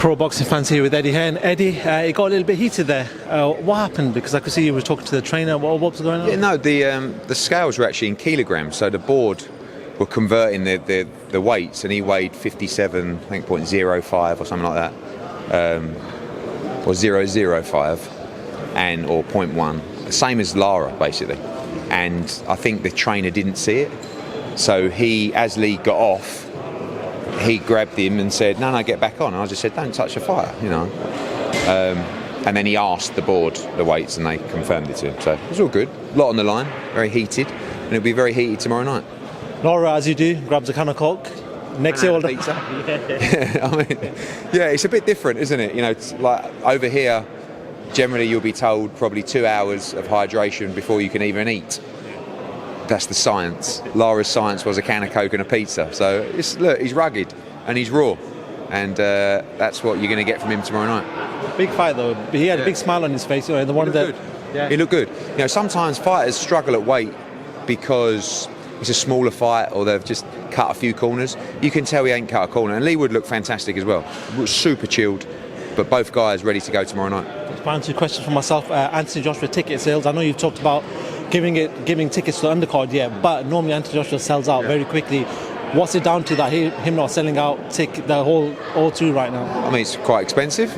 Pro boxing fans here with Eddie Hearn. Eddie, it got a little bit heated there. What happened? Because I could see you were talking to the trainer. What was going on? Yeah, no, the scales were actually in kilograms, so the board were converting the weights, and he weighed 57, I think, .05 or something like that, or 0.05, and or 0.1, same as Lara basically. And I think the trainer didn't see it, so he, as Leigh got off, he grabbed him and said, no, get back on. And I just said, don't touch the fire, you know. And then he asked the board the weights, and they confirmed it to him. So it was all good. A lot on the line, very heated, and it'll be very heated tomorrow night. Lara, as you do, grabs a can of Coke. Next year, all the pizza. Yeah, I mean, yeah, it's a bit different, isn't it? You know, it's like over here, generally you'll be told probably 2 hours of hydration before you can even eat. That's the science. Lara's science was a can of Coke and a pizza. So look, he's rugged and he's raw, and that's what you're going to get from him tomorrow night. Big fight though. He had a big smile on his face. You know, the one that. Yeah. He looked good. You know, sometimes fighters struggle at weight because it's a smaller fight, or they've just cut a few corners. You can tell he ain't cut a corner. And Leigh Wood looked fantastic as well. Super chilled, but both guys ready to go tomorrow night. Final two questions for myself. Anthony Joshua ticket sales. I know you've talked about giving tickets to the undercard, but normally Anthony Joshua sells out very quickly. What's it down to that him not selling out the whole all two right now? I mean, it's quite expensive.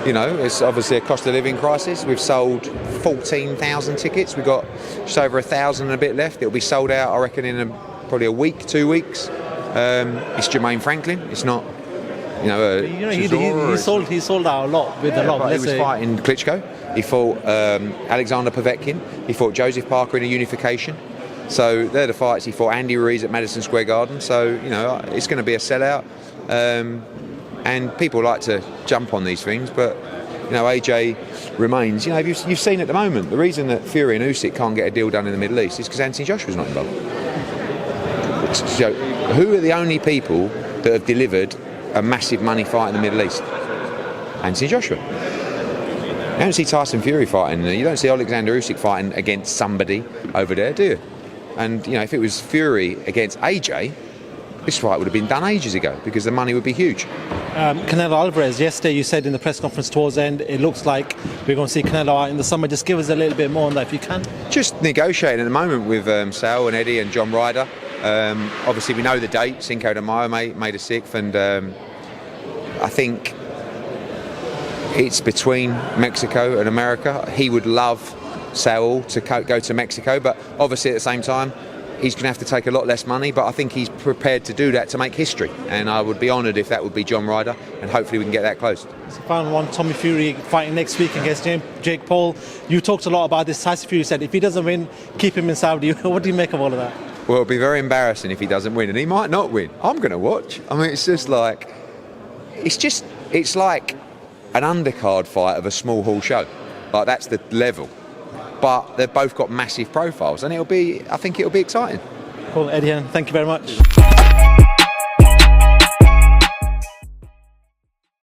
You know, it's obviously a cost of living crisis. We've sold 14,000 tickets. We've got just over 1,000 and a bit left. It'll be sold out, I reckon, in probably a week, 2 weeks. It's Jermaine Franklin. It's not, you know, he sold out a lot with a lot. Right. He was fighting Klitschko. He fought Alexander Povetkin. He fought Joseph Parker in a unification. So they're the fights. He fought Andy Ruiz at Madison Square Garden. So, you know, it's going to be a sellout. And people like to jump on these things, but, you know, AJ remains. You know, you've seen at the moment, the reason that Fury and Usyk can't get a deal done in the Middle East is because Anthony Joshua's not involved. So who are the only people that have delivered a massive money fight in the Middle East? Anthony Joshua. You don't see Tyson Fury fighting. You don't see Alexander Usyk fighting against somebody over there, do you? And, you know, if it was Fury against AJ, this fight would have been done ages ago because the money would be huge. Canelo Alvarez, yesterday you said in the press conference towards the end, it looks like we're going to see Canelo out in the summer. Just give us a little bit more on that if you can. Just negotiating at the moment with Sal and Eddie and John Ryder. Obviously we know the date, Cinco de Mayo, May the 6th, and I think it's between Mexico and America. He would love Saul to go to Mexico, but obviously at the same time he's going to have to take a lot less money, but I think he's prepared to do that to make history, and I would be honoured if that would be John Ryder, and hopefully we can get that close. So final one, Tommy Fury fighting next week against Jake Paul. You talked a lot about this. Tyson Fury said if he doesn't win, keep him in Saudi. What do you make of all of that? Well, it'll be very embarrassing if he doesn't win, and he might not win. I'm going to watch. I mean, it's like an undercard fight of a small hall show. Like, that's the level. But they've both got massive profiles, and I think it'll be exciting. Cool, Eddie, thank you very much.